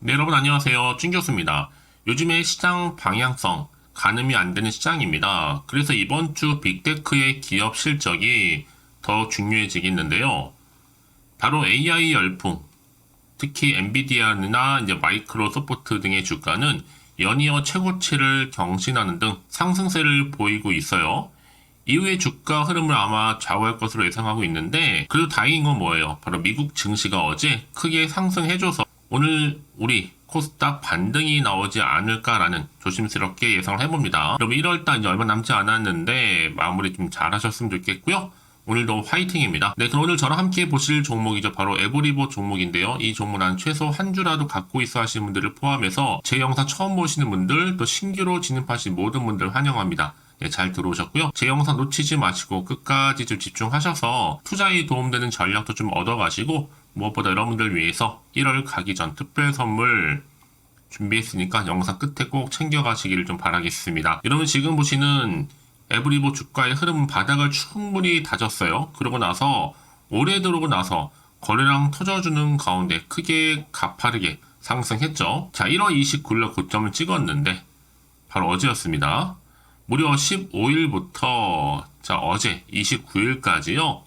네, 여러분 안녕하세요. 찐교수입니다. 요즘에 시장 방향성, 가늠이 안 되는 시장입니다. 그래서 이번 주 빅테크의 기업 실적이 더 중요해지겠는데요. 바로 AI 열풍, 특히 엔비디아나 이제 마이크로소프트 등의 주가는 연이어 최고치를 경신하는 등 상승세를 보이고 있어요. 이후의 주가 흐름을 아마 좌우할 것으로 예상하고 있는데, 그래도 다행인 건 뭐예요? 바로 미국 증시가 어제 크게 상승해줘서 오늘 우리 코스닥 반등이 나오지 않을까라는 조심스럽게 예상을 해봅니다. 여러분 1월달 이제 얼마 남지 않았는데 마무리 좀 잘 하셨으면 좋겠고요. 오늘도 화이팅입니다. 네, 그럼 오늘 저랑 함께 보실 종목이죠. 바로 에브리보 종목인데요. 이 종목 난 최소 한 주라도 갖고 있어 하시는 분들을 포함해서 제 영상 처음 보시는 분들, 또 신규로 진입하신 모든 분들 환영합니다. 네, 잘 들어오셨고요. 제 영상 놓치지 마시고 끝까지 좀 집중하셔서 투자에 도움되는 전략도 좀 얻어가시고, 무엇보다 여러분들 위해서 1월 가기 전 특별 선물 준비했으니까 영상 끝에 꼭 챙겨가시기를 좀 바라겠습니다. 여러분 지금 보시는 에브리보 주가의 흐름은 바닥을 충분히 다졌어요. 그러고 나서 올해 들어오고 나서 거래량 터져주는 가운데 크게 가파르게 상승했죠. 자, 1월 29일날 고점을 찍었는데 바로 어제였습니다. 무려 15일부터 자 어제 29일까지요.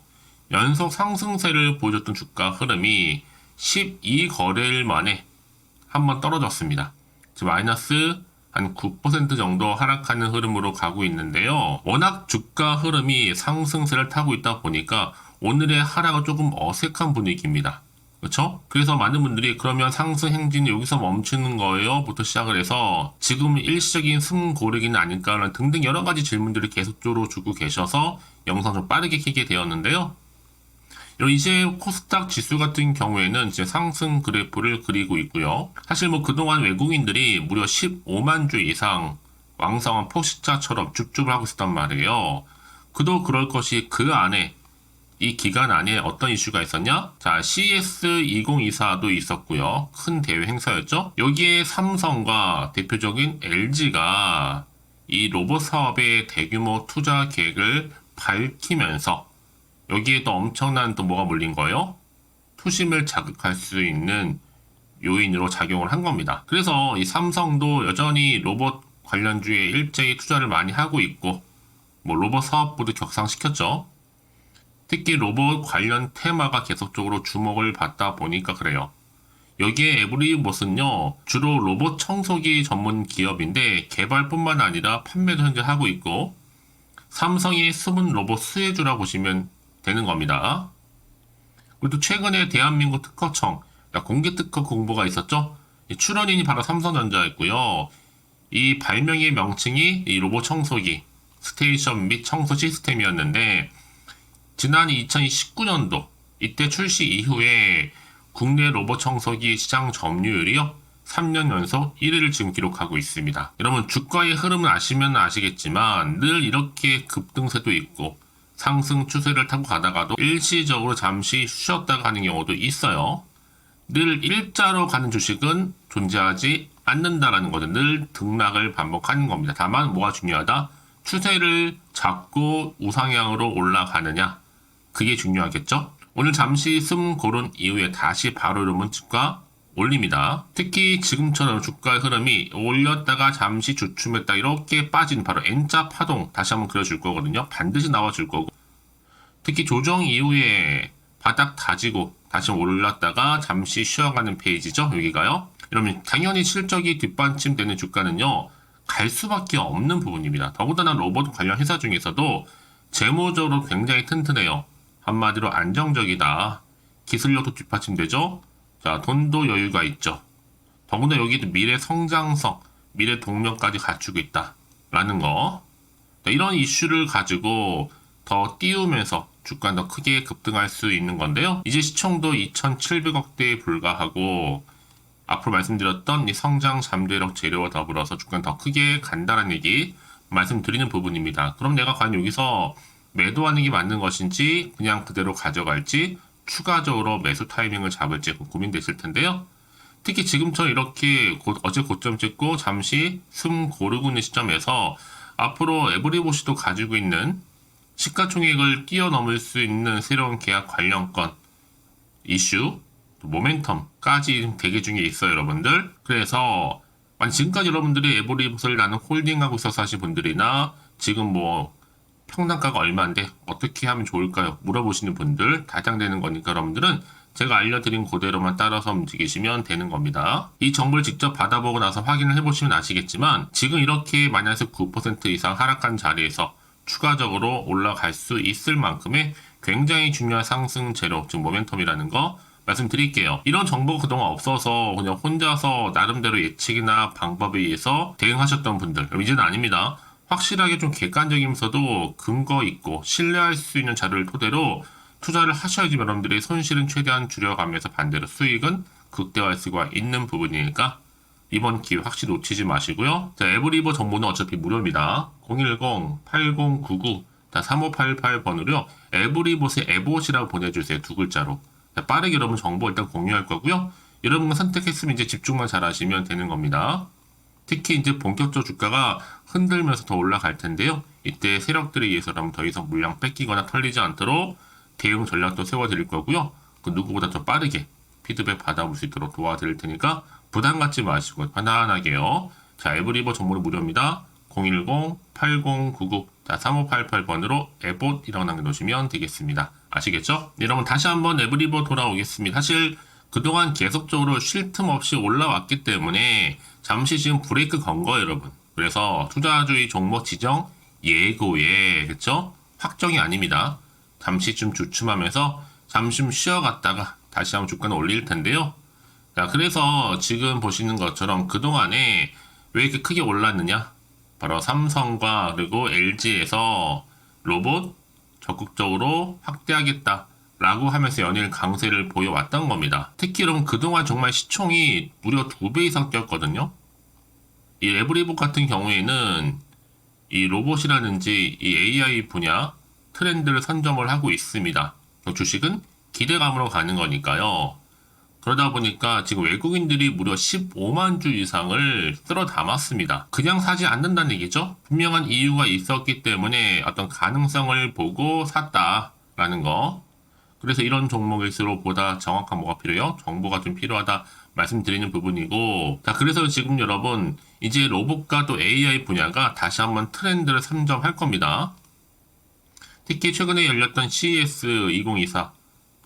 연속 상승세를 보여줬던 주가 흐름이 12거래일 만에 한번 떨어졌습니다. 마이너스 한 9% 정도 하락하는 흐름으로 가고 있는데요. 워낙 주가 흐름이 상승세를 타고 있다 보니까 오늘의 하락은 조금 어색한 분위기입니다. 그렇죠? 그래서 많은 분들이 그러면 상승 행진이 여기서 멈추는 거예요? 부터 시작을 해서 지금 일시적인 숨 고르기는 아닐까 등등 여러 가지 질문들을 계속적으로 주고 계셔서 영상 좀 빠르게 켜게 되었는데요. 이제 코스닥 지수 같은 경우에는 이제 상승 그래프를 그리고 있고요. 사실 뭐 그동안 외국인들이 무려 15만 주 이상 왕성한 포식자처럼 줍줍을 하고 있었단 말이에요. 그도 그럴 것이 그 안에 이 기간 안에 어떤 이슈가 있었냐? 자, CES 2024도 있었고요. 큰 대회 행사였죠. 여기에 삼성과 대표적인 LG가 이 로봇 사업의 대규모 투자 계획을 밝히면서 여기에 또 엄청난 또 뭐가 몰린 거예요? 투심을 자극할 수 있는 요인으로 작용을 한 겁니다. 그래서 이 삼성도 여전히 로봇 관련주에 일제히 투자를 많이 하고 있고, 뭐 로봇 사업부도 격상시켰죠. 특히 로봇 관련 테마가 계속적으로 주목을 받다 보니까 그래요. 여기에 에브리봇은요, 주로 로봇 청소기 전문 기업인데 개발뿐만 아니라 판매도 현재 하고 있고, 삼성의 숨은 로봇 수혜주라 보시면 되는 겁니다. 그리고 또 최근에 대한민국 특허청 공개 특허 공보가 있었죠. 출원인이 바로 삼성전자였고요. 이 발명의 명칭이 이 로봇 청소기 스테이션 및 청소 시스템이었는데, 지난 2019년도 이때 출시 이후에 국내 로봇 청소기 시장 점유율이요 3년 연속 1위를 지금 기록하고 있습니다. 여러분 주가의 흐름을 아시면 아시겠지만 늘 이렇게 급등세도 있고 상승 추세를 타고 가다가도 일시적으로 잠시 쉬었다가 가는 경우도 있어요. 늘 일자로 가는 주식은 존재하지 않는다라는 거죠. 늘 등락을 반복하는 겁니다. 다만 뭐가 중요하다? 추세를 잡고 우상향으로 올라가느냐? 그게 중요하겠죠? 오늘 잠시 숨 고른 이후에 다시 바로 이러면 주가 올립니다. 특히 지금처럼 주가의 흐름이 올렸다가 잠시 주춤했다 이렇게 빠진 바로 N자 파동 다시 한번 그려줄 거거든요. 반드시 나와줄 거고, 특히 조정 이후에 바닥 다지고 다시 올랐다가 잠시 쉬어가는 페이지죠. 여기가요. 그러면 당연히 실적이 뒷받침되는 주가는요 갈 수밖에 없는 부분입니다. 더군다나 로봇 관련 회사 중에서도 재무적으로 굉장히 튼튼해요. 한마디로 안정적이다. 기술력도 뒷받침되죠. 자, 돈도 여유가 있죠. 더군다나 여기도 미래 성장성, 미래 동력까지 갖추고 있다라는 거. 자, 이런 이슈를 가지고 더 띄우면서 주가는 더 크게 급등할 수 있는 건데요. 이제 시총도 2,700억대에 불과하고 앞으로 말씀드렸던 이 성장 잠재력 재료와 더불어서 주가는 더 크게 간다는 얘기 말씀드리는 부분입니다. 그럼 내가 과연 여기서 매도하는 게 맞는 것인지 그냥 그대로 가져갈지 추가적으로 매수 타이밍을 잡을지 고민되실 텐데요. 특히 지금처럼 이렇게 어제 고점 찍고 잠시 숨 고르고 있는 시점에서 앞으로 에브리봇이도 가지고 있는 시가총액을 뛰어넘을 수 있는 새로운 계약 관련권 이슈, 모멘텀까지 대기 중에 있어요, 여러분들. 그래서 지금까지 여러분들이 에브리봇을 나는 홀딩하고 있어서 하신 분들이나 지금 뭐 평단가가 얼마인데 어떻게 하면 좋을까요? 물어보시는 분들 다 해당되는 거니까 여러분들은 제가 알려드린 그대로만 따라서 움직이시면 되는 겁니다. 이 정보를 직접 받아보고 나서 확인을 해보시면 아시겠지만 지금 이렇게 마이너스 9% 이상 하락한 자리에서 추가적으로 올라갈 수 있을 만큼의 굉장히 중요한 상승 재료, 즉 모멘텀이라는 거 말씀드릴게요. 이런 정보가 그동안 없어서 그냥 혼자서 나름대로 예측이나 방법에 의해서 대응하셨던 분들, 이제는 아닙니다. 확실하게 좀 객관적이면서도 근거 있고 신뢰할 수 있는 자료를 토대로 투자를 하셔야지 여러분들의 손실은 최대한 줄여가면서 반대로 수익은 극대화할 수가 있는 부분이니까 이번 기회 확실히 놓치지 마시고요. 자, 에브리버 정보는 어차피 무료입니다. 010-8099-3588번으로요. 에브리봇의 에봇이라고 보내주세요. 두 글자로. 자, 빠르게 여러분 정보 일단 공유할 거고요. 여러분가 선택했으면 이제 집중만 잘 하시면 되는 겁니다. 특히 이제 본격적으로 주가가 흔들면서 더 올라갈 텐데요. 이때 세력들에 의해서 더 이상 물량 뺏기거나 털리지 않도록 대응 전략도 세워드릴 거고요. 그 누구보다 더 빠르게 피드백 받아볼 수 있도록 도와드릴 테니까 부담 갖지 마시고 편안하게요. 자, 에브리버 정보는 무료입니다. 010-8099-3588번으로 에봇이라고 남겨놓으시면 되겠습니다. 아시겠죠? 여러분 다시 한번 에브리버 돌아오겠습니다. 사실 그동안 계속적으로 쉴 틈 없이 올라왔기 때문에 잠시 지금 브레이크 건 거예요, 여러분. 그래서 투자주의 종목 지정 예고에 그쵸? 확정이 아닙니다. 잠시 좀 주춤하면서 잠시 좀 쉬어갔다가 다시 한번 주가는 올릴 텐데요. 자, 그래서 지금 보시는 것처럼 그동안에 왜 이렇게 크게 올랐느냐? 바로 삼성과 그리고 LG에서 로봇 적극적으로 확대하겠다 라고 하면서 연일 강세를 보여왔던 겁니다. 특히 여러분 그동안 정말 시총이 무려 2배 이상 뛰었거든요. 이 에브리봇 같은 경우에는 이 로봇이라든지 이 AI 분야 트렌드를 선점을 하고 있습니다. 주식은 기대감으로 가는 거니까요. 그러다 보니까 지금 외국인들이 무려 15만 주 이상을 쓸어 담았습니다. 그냥 사지 않는다는 얘기죠. 분명한 이유가 있었기 때문에 어떤 가능성을 보고 샀다라는 거. 그래서 이런 종목일수록 보다 정확한 뭐가 필요해요? 정보가 좀 필요하다 말씀드리는 부분이고, 자, 그래서 지금 여러분 이제 로봇과 또 AI 분야가 다시 한번 트렌드를 선점할 겁니다. 특히 최근에 열렸던 CES 2024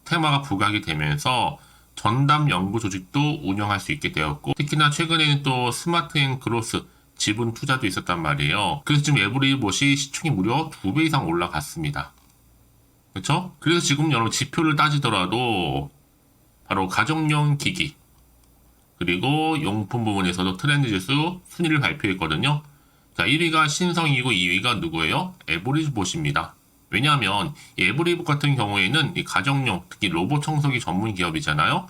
테마가 부각이 되면서 전담 연구 조직도 운영할 수 있게 되었고, 특히나 최근에는 또 스마트 앤 그로스 지분 투자도 있었단 말이에요. 그래서 지금 에브리봇이 시총이 무려 2배 이상 올라갔습니다. 그렇죠? 그래서 지금 여러분 지표를 따지더라도 바로 가정용 기기 그리고 용품 부분에서도 트렌드 지수 순위를 발표했거든요. 자, 1위가 신성이고 2위가 누구예요? 에브리봇입니다. 왜냐하면 이 에브리봇 같은 경우에는 이 가정용 특히 로봇 청소기 전문 기업이잖아요.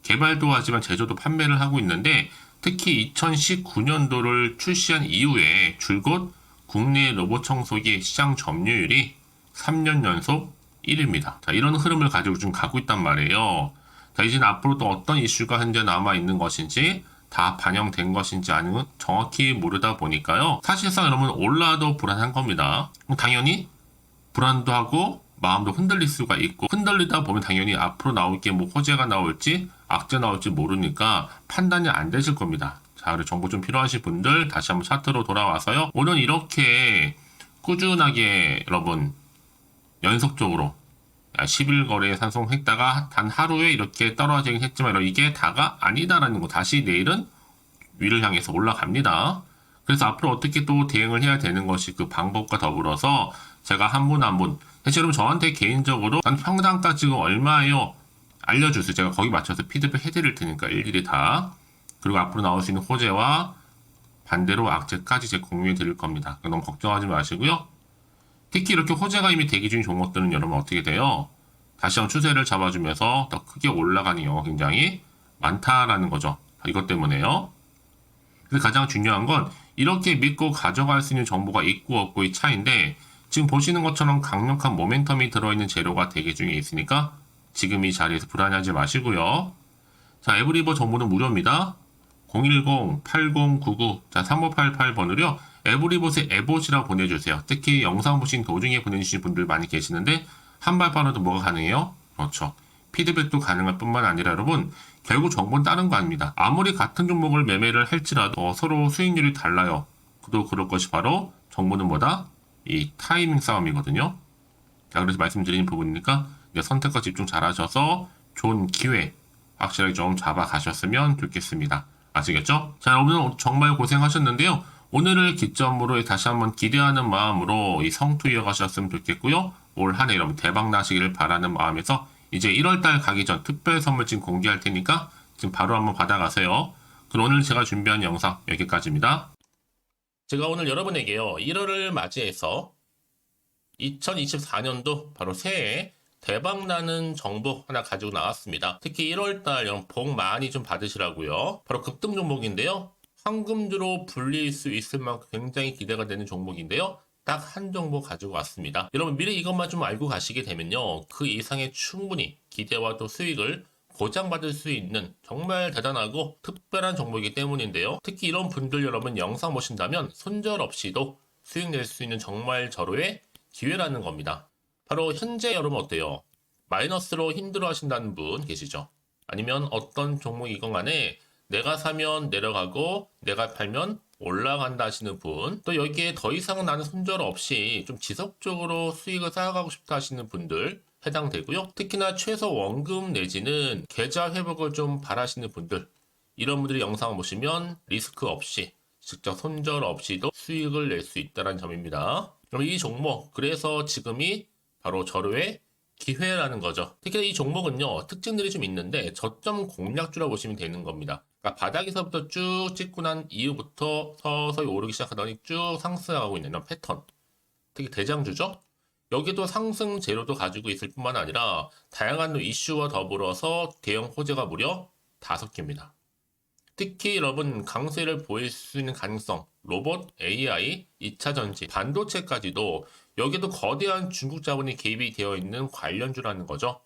개발도 하지만 제조도 판매를 하고 있는데 특히 2019년도를 출시한 이후에 줄곧 국내 로봇 청소기 시장 점유율이 3년 연속 1위입니다. 자, 이런 흐름을 가지고 좀 가고 있단 말이에요. 자, 이제 앞으로 또 어떤 이슈가 현재 남아 있는 것인지 다 반영된 것인지 아니면 정확히 모르다 보니까요. 사실상 여러분 올라도 불안한 겁니다. 당연히 불안도 하고 마음도 흔들릴 수가 있고, 흔들리다 보면 당연히 앞으로 나올 게 뭐 호재가 나올지 악재 나올지 모르니까 판단이 안 되실 겁니다. 자, 그리고 정보 좀 필요하신 분들 다시 한번 차트로 돌아와서요. 오늘 이렇게 꾸준하게 여러분 연속적으로 10일 거래에 상승했다가 단 하루에 이렇게 떨어지긴 했지만 이게 다가 아니다라는 거, 다시 내일은 위를 향해서 올라갑니다. 그래서 앞으로 어떻게 또 대응을 해야 되는 것이 그 방법과 더불어서 제가 한 분 한 분, 사실 여러분 저한테 개인적으로 난 평단가 지금 얼마예요? 알려주세요. 제가 거기 맞춰서 피드백 해드릴 테니까 일일이 다. 그리고 앞으로 나올 수 있는 호재와 반대로 악재까지 제가 공유해 드릴 겁니다. 너무 걱정하지 마시고요. 특히 이렇게 호재가 이미 대기 중인 종목들은 여러분 어떻게 돼요? 다시 한번 추세를 잡아주면서 더 크게 올라가는 경우가 굉장히 많다라는 거죠. 이것 때문에요. 그래서 가장 중요한 건 이렇게 믿고 가져갈 수 있는 정보가 있고 없고의 차이인데, 지금 보시는 것처럼 강력한 모멘텀이 들어있는 재료가 대기 중에 있으니까 지금 이 자리에서 불안해하지 마시고요. 자, 에브리버 정보는 무료입니다. 010-8099-3588번으로요. 에브리봇의 에봇이라고 보내주세요. 특히 영상 보신 도중에 보내주신 분들 많이 계시는데 한 발 빠르도 뭐가 가능해요? 그렇죠. 피드백도 가능할 뿐만 아니라 여러분, 결국 정보는 다른 거 아닙니다. 아무리 같은 종목을 매매를 할지라도 서로 수익률이 달라요. 또 그럴 것이 바로 정보는 뭐다? 이 타이밍 싸움이거든요. 자, 그래서 말씀드리는 부분이니까 선택과 집중 잘 하셔서 좋은 기회 확실하게 좀 잡아 가셨으면 좋겠습니다. 아시겠죠? 자, 오늘 정말 고생하셨는데요. 오늘을 기점으로 다시 한번 기대하는 마음으로 이 성투 이어가셨으면 좋겠고요. 올 한 해 여러분 대박 나시기를 바라는 마음에서 이제 1월달 가기 전 특별 선물 지금 공개할 테니까 지금 바로 한번 받아가세요. 그럼 오늘 제가 준비한 영상 여기까지입니다. 제가 오늘 여러분에게요, 1월을 맞이해서 2024년도 바로 새해 대박나는 정보 하나 가지고 나왔습니다. 특히 1월달 여러분 복 많이 좀 받으시라고요. 바로 급등 종목인데요. 황금주로 불릴 수 있을 만큼 굉장히 기대가 되는 종목인데요. 딱 한 종목 가지고 왔습니다. 여러분 미리 이것만 좀 알고 가시게 되면요, 그 이상의 충분히 기대와 또 수익을 보장받을 수 있는 정말 대단하고 특별한 종목이기 때문인데요. 특히 이런 분들 여러분 영상 보신다면 손절없이도 수익 낼 수 있는 정말 절호의 기회라는 겁니다. 바로 현재 여러분 어때요? 마이너스로 힘들어 하신다는 분 계시죠? 아니면 어떤 종목이건 간에 내가 사면 내려가고 내가 팔면 올라간다 하시는 분, 또 여기에 더 이상 나는 손절 없이 좀 지속적으로 수익을 쌓아가고 싶다 하시는 분들 해당되고요. 특히나 최소 원금 내지는 계좌 회복을 좀 바라시는 분들, 이런 분들이 영상을 보시면 리스크 없이 직접 손절 없이도 수익을 낼 수 있다는 점입니다. 그럼 이 종목, 그래서 지금이 바로 절호의 기회라는 거죠. 특히 이 종목은요, 특징들이 좀 있는데 저점 공략주라 보시면 되는 겁니다. 그러니까 바닥에서부터 쭉 찍고 난 이후부터 서서히 오르기 시작하더니 쭉 상승하고 있는 이런 패턴. 특히 대장주죠. 여기도 상승 재료도 가지고 있을 뿐만 아니라 다양한 이슈와 더불어서 대형 호재가 무려 5개입니다. 특히 여러분 강세를 보일 수 있는 가능성, 로봇, AI, 2차 전지, 반도체까지도 여기도 거대한 중국 자본이 개입이 되어 있는 관련주라는 거죠.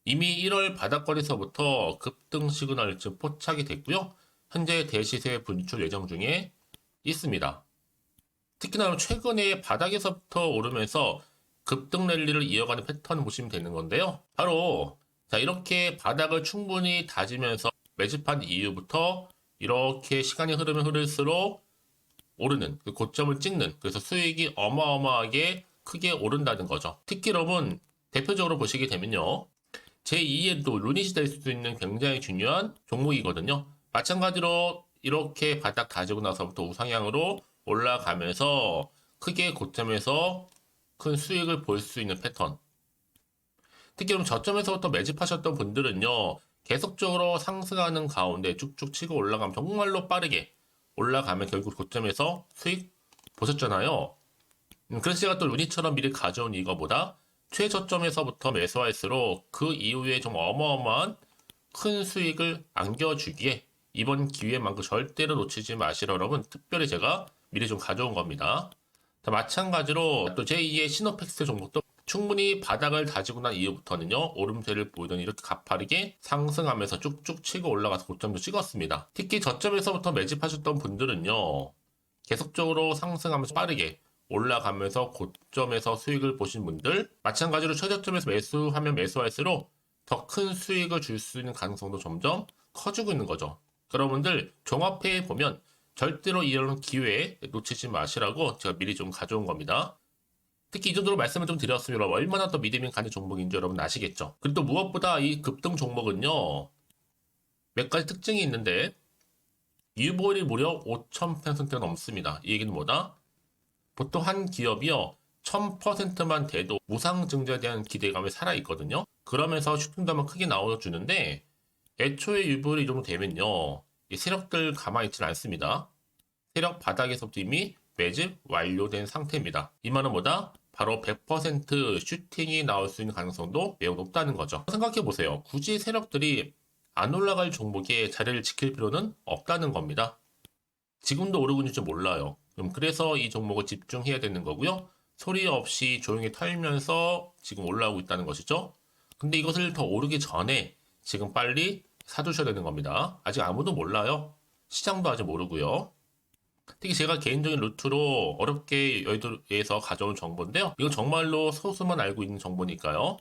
이미 1월 바닥거리서부터 급등 시그널 즉 포착이 됐고요. 현재 대시세 분출 예정 중에 있습니다. 특히나 최근에 바닥에서부터 오르면서 급등 랠리를 이어가는 패턴을 보시면 되는 건데요. 바로 자, 이렇게 바닥을 충분히 다지면서 매집한 이후부터 이렇게 시간이 흐르면 흐를수록 오르는 그 고점을 찍는, 그래서 수익이 어마어마하게 크게 오른다는 거죠. 특히 여러분 대표적으로 보시게 되면요, 제2의 또 루닛이 될 수 있는 굉장히 중요한 종목이거든요. 마찬가지로 이렇게 바닥 다지고 나서부터 우상향으로 올라가면서 크게 고점에서 큰 수익을 볼 수 있는 패턴. 특히 그럼 저점에서부터 매집하셨던 분들은요, 계속적으로 상승하는 가운데 쭉쭉 치고 올라가면 정말로 빠르게 올라가면 결국 고점에서 수익 보셨잖아요. 그래서 제가 또 루닛처럼 미리 가져온 이거보다 최저점에서부터 매수할수록 그 이후에 좀 어마어마한 큰 수익을 안겨주기에 이번 기회만큼 절대로 놓치지 마시라 여러분 특별히 제가 미리 좀 가져온 겁니다. 마찬가지로 또 제2의 시노펙스 종목도 충분히 바닥을 다지고 난 이후부터는요, 오름세를 보이더니 이렇게 가파르게 상승하면서 쭉쭉 치고 올라가서 고점도 찍었습니다. 특히 저점에서부터 매집하셨던 분들은요, 계속적으로 상승하면서 빠르게 올라가면서 고점에서 수익을 보신 분들, 마찬가지로 최저점에서 매수하면 매수할수록 더 큰 수익을 줄 수 있는 가능성도 점점 커지고 있는 거죠. 여러분들 종합해 보면 절대로 이런 기회에 놓치지 마시라고 제가 미리 좀 가져온 겁니다. 특히 이 정도로 말씀을 좀 드렸으면 얼마나 더 믿음이 가는 종목인지 여러분 아시겠죠? 그리고 또 무엇보다 이 급등 종목은요, 몇 가지 특징이 있는데 유보율이 무려 5000%가 넘습니다. 이 얘기는 뭐다? 보통 한 기업이요 1000%만 돼도 무상증자에 대한 기대감이 살아있거든요. 그러면서 슈팅도 한번 크게 나와주는데 애초에 유보율이 이 정도 되면요, 이 세력들 가만히 있지는 않습니다. 세력 바닥에서부터 이미 매집 완료된 상태입니다. 이 말은 뭐다? 바로 100% 슈팅이 나올 수 있는 가능성도 매우 높다는 거죠. 생각해보세요. 굳이 세력들이 안 올라갈 종목에 자리를 지킬 필요는 없다는 겁니다. 지금도 오르고 있는지 몰라요. 그래서 이 종목을 집중해야 되는 거고요. 소리 없이 조용히 털면서 지금 올라오고 있다는 것이죠. 근데 이것을 더 오르기 전에 지금 빨리 사두셔야 되는 겁니다. 아직 아무도 몰라요. 시장도 아직 모르고요. 특히 제가 개인적인 루트로 어렵게 여의도에서 가져온 정보인데요. 이건 정말로 소수만 알고 있는 정보니까요.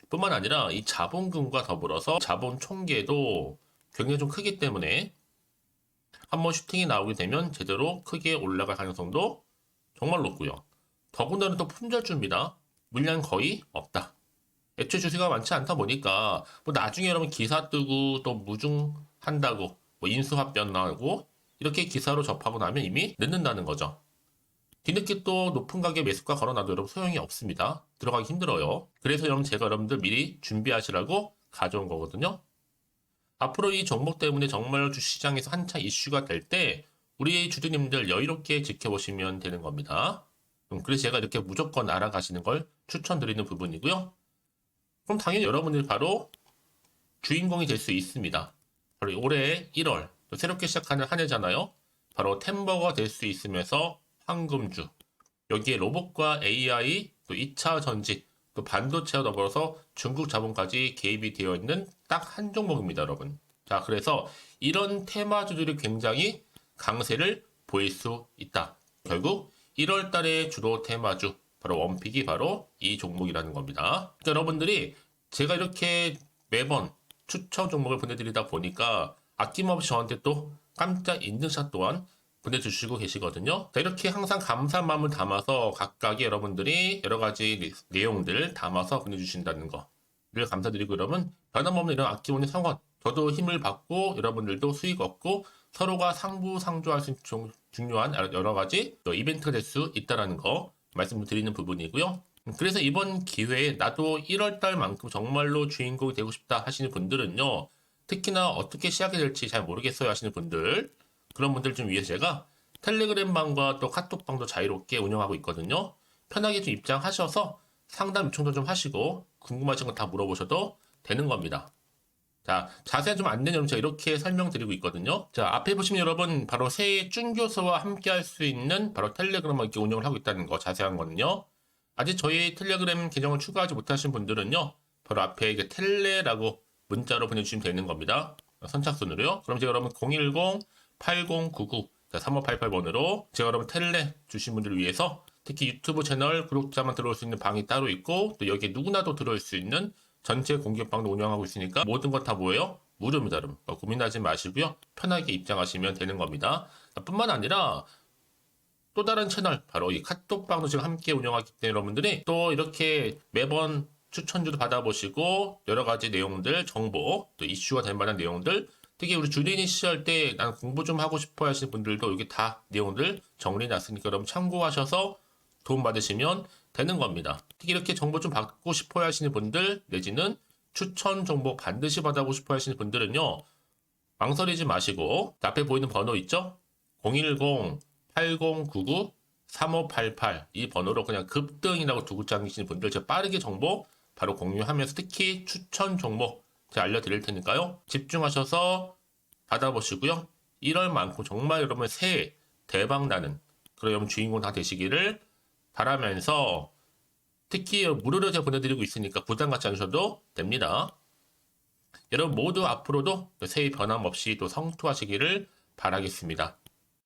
뿐만 아니라 이 자본금과 더불어서 자본 총계도 굉장히 좀 크기 때문에 한번 슈팅이 나오게 되면 제대로 크게 올라갈 가능성도 정말 높고요. 더군다나 또 품절주입니다. 물량 거의 없다. 애초에 주식가 많지 않다 보니까 뭐 나중에 여러분 기사 뜨고 또 무중한다고 뭐 인수합병 나오고 이렇게 기사로 접하고 나면 이미 늦는다는 거죠. 뒤늦게 또 높은 가격에 매수가 걸어놔도 여러분 소용이 없습니다. 들어가기 힘들어요. 그래서 여러분 제가 여러분들 미리 준비하시라고 가져온 거거든요. 앞으로 이 종목 때문에 정말 주시장에서 한차 이슈가 될 때 우리 주주님들 여유롭게 지켜보시면 되는 겁니다. 그래서 제가 이렇게 무조건 알아가시는 걸 추천드리는 부분이고요. 그럼 당연히 여러분들이 바로 주인공이 될 수 있습니다. 바로 올해 1월 또 새롭게 시작하는 한 해잖아요. 바로 템버가 될 수 있으면서 황금주, 여기에 로봇과 AI, 또 2차 전지, 또 반도체와 더불어서 중국 자본까지 개입이 되어 있는 딱 한 종목입니다, 여러분. 자, 그래서 이런 테마주들이 굉장히 강세를 보일 수 있다. 결국 1월 달에 주로 테마주, 바로 원픽이 바로 이 종목이라는 겁니다. 그러니까 여러분들이 제가 이렇게 매번 추천 종목을 보내드리다 보니까 아낌없이 저한테 또 깜짝 인증샷 또한 보내주시고 계시거든요. 자, 이렇게 항상 감사한 마음을 담아서 각각의 여러분들이 여러 가지 내용들 담아서 보내주신다는 거를 감사드리고, 여러분 변함없는 이런 아낌없는 성원, 저도 힘을 받고 여러분들도 수익 얻고 서로가 상부상조할 수 있는 중요한 여러 가지 또 이벤트가 될 수 있다는 거 말씀드리는 부분이고요. 그래서 이번 기회에 나도 1월달만큼 정말로 주인공이 되고 싶다 하시는 분들은요, 특히나 어떻게 시작이 될지 잘 모르겠어요 하시는 분들, 그런 분들 좀 위해서 제가 텔레그램 방과 또 카톡방도 자유롭게 운영하고 있거든요. 편하게 좀 입장하셔서 상담 요청도 좀 하시고 궁금하신 거 다 물어보셔도 되는 겁니다. 자, 자세한 좀 안내는 제가 이렇게 설명드리고 있거든요. 자, 앞에 보시면 여러분 바로 새해 쭌교수와 함께 할 수 있는 바로 텔레그램을 이렇게 운영을 하고 있다는 거, 자세한 거는요. 아직 저희 텔레그램 계정을 추가하지 못하신 분들은요, 바로 앞에 이게 텔레라고 문자로 보내주시면 되는 겁니다. 선착순으로요. 그럼 제가 여러분 010-8099 3588번으로 제가 여러분 텔레 주신 분들을 위해서 특히 유튜브 채널 구독자만 들어올 수 있는 방이 따로 있고, 또 여기에 누구나도 들어올 수 있는 전체 공개방도 운영하고 있으니까 모든 것 다 뭐예요? 무료입니다, 여러분. 고민하지 마시고요. 편하게 입장하시면 되는 겁니다. 뿐만 아니라 또 다른 채널, 바로 이 카톡방도 지금 함께 운영하기 때문에 여러분들이 또 이렇게 매번 추천주도 받아보시고 여러 가지 내용들, 정보, 또 이슈가 될 만한 내용들, 특히 우리 주린이 시절 때 난 공부 좀 하고 싶어 하시는 분들도 여기 다 내용들 정리해놨으니까 여러분 참고하셔서 도움 받으시면 되는 겁니다. 특히 이렇게 정보 좀 받고 싶어 하시는 분들, 내지는 추천 정보 반드시 받아보고 싶어 하시는 분들은요, 망설이지 마시고 앞에 보이는 번호 있죠? 010-8099-3588 이 번호로 그냥 급등이라고 두고 당기시는 분들 제가 빠르게 정보 바로 공유하면서 특히 추천 종목 제가 알려드릴 테니까요. 집중하셔서 받아보시고요. 1월만큼 정말 여러분 새해 대박나는 그런 여러분 주인공 다 되시기를 바라면서, 특히 무료로 제가 보내드리고 있으니까 부담 갖지 않으셔도 됩니다. 여러분 모두 앞으로도 새해 변함없이 또 성투하시기를 바라겠습니다.